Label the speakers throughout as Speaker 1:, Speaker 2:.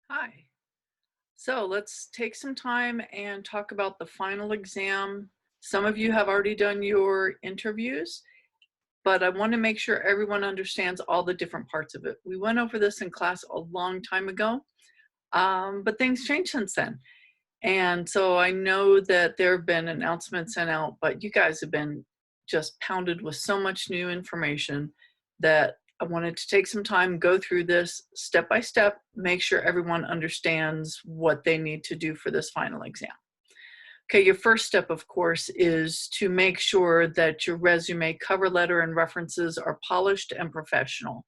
Speaker 1: Hi. So let's take some time and talk about the final exam. Some of you have already done your interviews, but I want to make sure everyone understands all the different parts of it. We went over this in class a long time ago, but things changed since then. And so I know that there have been announcements sent out, but you guys have been just pounded with so much new information that I wanted to take some time, go through this step by step, make sure everyone understands what they need to do for this final exam. Okay, your first step, of course, is to make sure that your resume, cover letter, and references are polished and professional.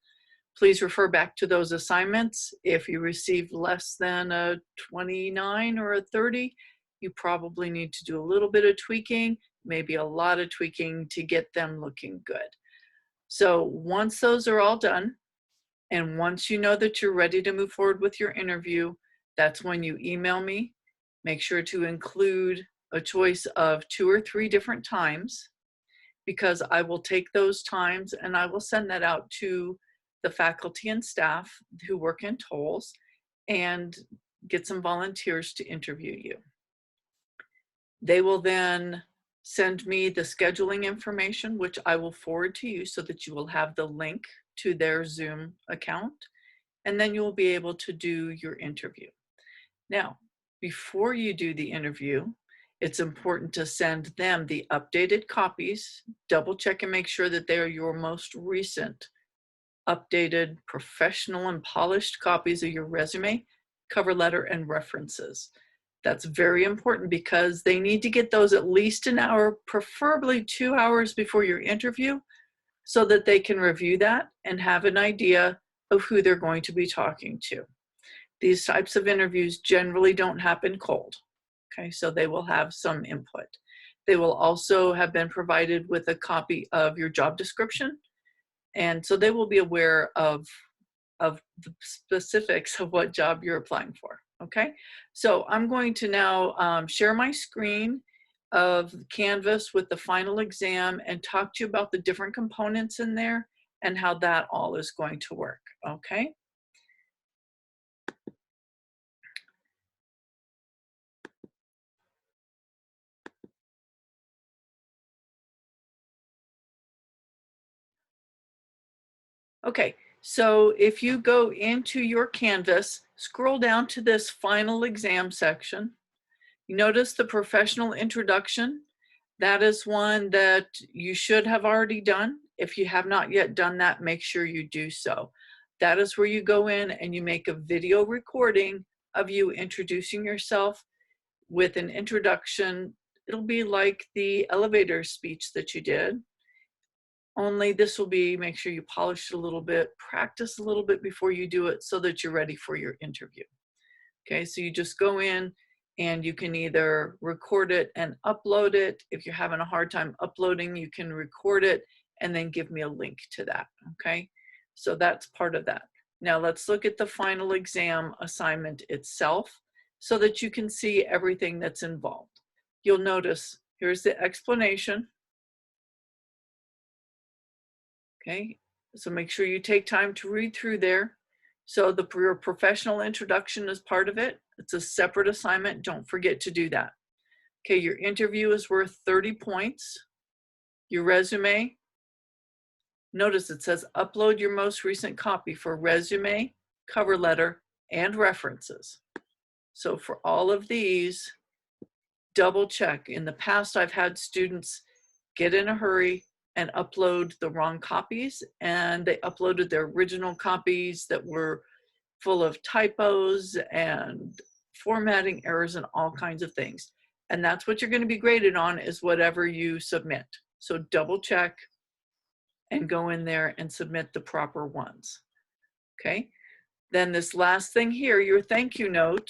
Speaker 1: Please refer back to those assignments. If you received less than a 29 or a 30, you probably need to do a little bit of tweaking, maybe a lot of tweaking to get them looking good. So once those are all done, and once you know that you're ready to move forward with your interview, that's when you email me. Make sure to include a choice of 2 or 3 different times, because I will take those times and I will send that out to the faculty and staff who work in tolls and get some volunteers to interview you. They will then send me the scheduling information, which I will forward to you so that you will have the link to their Zoom account, and then you will be able to do your interview. Now, before you do the interview, it's important to send them the updated copies, double check and make sure that they are your most recent, updated, professional and polished copies of your resume, cover letter, and references. That's very important because they need to get those at least an hour, preferably 2 hours before your interview, so that they can review that and have an idea of who they're going to be talking to. These types of interviews generally don't happen cold. Okay, so they will have some input. They will also have been provided with a copy of your job description, and so they will be aware of the specifics of what job you're applying for. Okay, so I'm going to now share my screen of Canvas with the final exam and talk to you about the different components in there and how that all is going to work. Okay. Okay, so if you go into your Canvas, scroll down to this final exam section. You notice the professional introduction. That is one that you should have already done. If you have not yet done that, make sure you do so. That is where you go in and you make a video recording of you introducing yourself with an introduction. It'll be like the elevator speech that you did, only this will be, make sure you polish it a little bit, practice a little bit before you do it so that you're ready for your interview. Okay, so you just go in and you can either record it and upload it. If you're having a hard time uploading, you can record it and then give me a link to that. Okay, so that's part of that. Now let's look at the final exam assignment itself so that you can see everything that's involved. You'll notice here's the explanation. Okay, so make sure you take time to read through there. So your professional introduction is part of it. It's a separate assignment. Don't forget to do that. Okay, your interview is worth 30 points. Your resume, notice it says upload your most recent copy for resume, cover letter, and references. So for all of these, double check. In the past, I've had students get in a hurry and upload the wrong copies, and they uploaded their original copies that were full of typos and formatting errors and all kinds of things. And that's what you're going to be graded on, is whatever you submit. So double check and go in there and submit the proper ones. Okay, then this last thing here, your thank you note,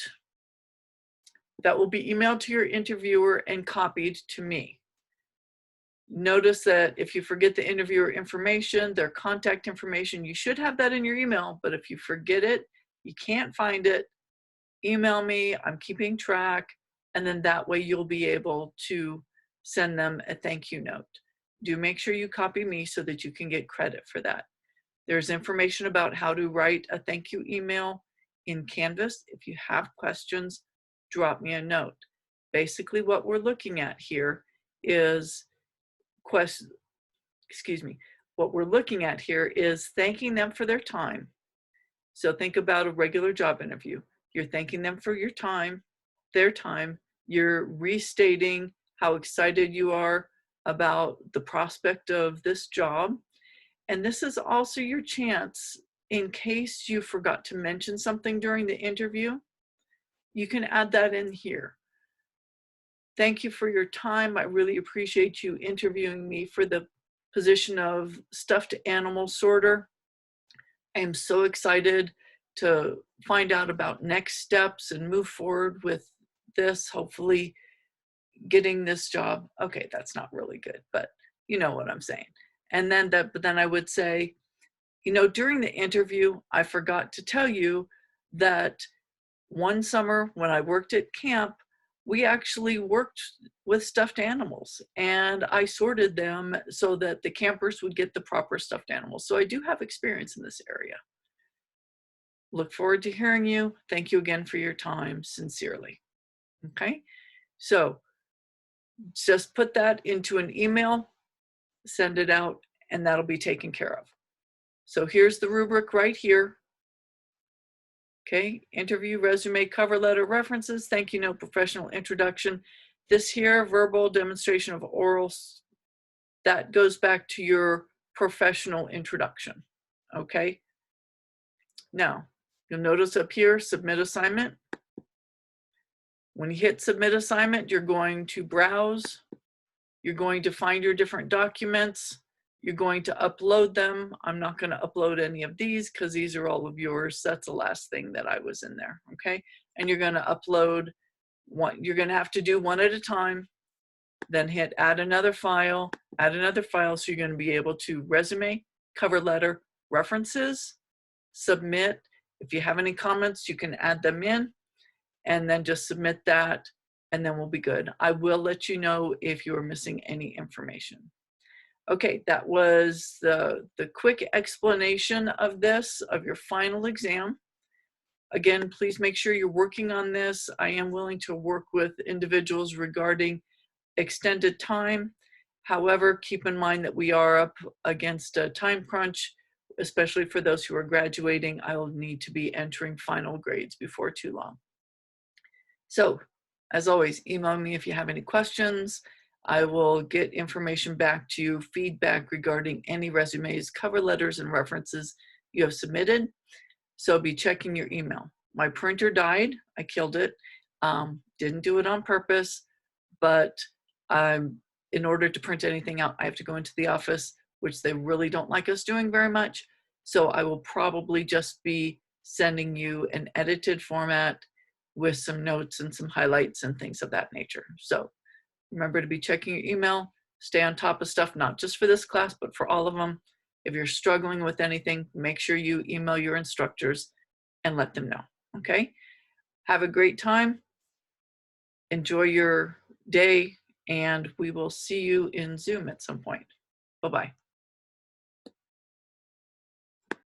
Speaker 1: that will be emailed to your interviewer and copied to me. Notice that if you forget the interviewer information, their contact information, you should have that in your email, but if you forget it, you can't find it, email me, I'm keeping track, and then that way you'll be able to send them a thank you note. Do make sure you copy me so that you can get credit for that. There's information about how to write a thank you email in Canvas. If you have questions, drop me a note. Basically, what we're looking at here is what we're looking at here is thanking them for their time. So think about a regular job interview. You're thanking them for your time, their time. You're restating how excited you are about the prospect of this job. And this is also your chance, in case you forgot to mention something during the interview, you can add that in here. Thank you for your time. I really appreciate you interviewing me for the position of stuffed animal sorter. I am so excited to find out about next steps and move forward with this, hopefully getting this job. Okay, that's not really good, but you know what I'm saying. And then but then I would say, you know, during the interview, I forgot to tell you that one summer when I worked at camp, we actually worked with stuffed animals, and I sorted them so that the campers would get the proper stuffed animals. So I do have experience in this area. Look forward to hearing you. Thank you again for your time, sincerely. Okay, so just put that into an email, send it out, and that'll be taken care of. So here's the rubric right here. Okay, interview, resume, cover letter, references, thank you note, professional introduction. This here, verbal demonstration of orals, that goes back to your professional introduction. Okay, now you'll notice up here, submit assignment. When you hit submit assignment, you're going to browse, you're going to find your different documents, you're going to upload them. I'm not going to upload any of these because these are all of yours. That's the last thing that I was in there, okay? And you're going to upload one. You're going to have to do one at a time, then hit add another file, so you're going to be able to resume, cover letter, references, submit. If you have any comments, you can add them in, and then just submit that, and then we'll be good. I will let you know if you're missing any information. Okay, that was the quick explanation of this, of your final exam. Again, please make sure you're working on this. I am willing to work with individuals regarding extended time. However, keep in mind that we are up against a time crunch, especially for those who are graduating. I will need to be entering final grades before too long. So, as always, email me if you have any questions. I will get information back to you, feedback regarding any resumes, cover letters, and references you have submitted. So be checking your email. My printer died. I killed it. Didn't do it on purpose, but in order to print anything out, I have to go into the office, which they really don't like us doing very much. So I will probably just be sending you an edited format with some notes and some highlights and things of that nature. So remember to be checking your email, stay on top of stuff, not just for this class, but for all of them. If you're struggling with anything, make sure you email your instructors and let them know, okay? Have a great time. Enjoy your day, and we will see you in Zoom at some point. Bye-bye.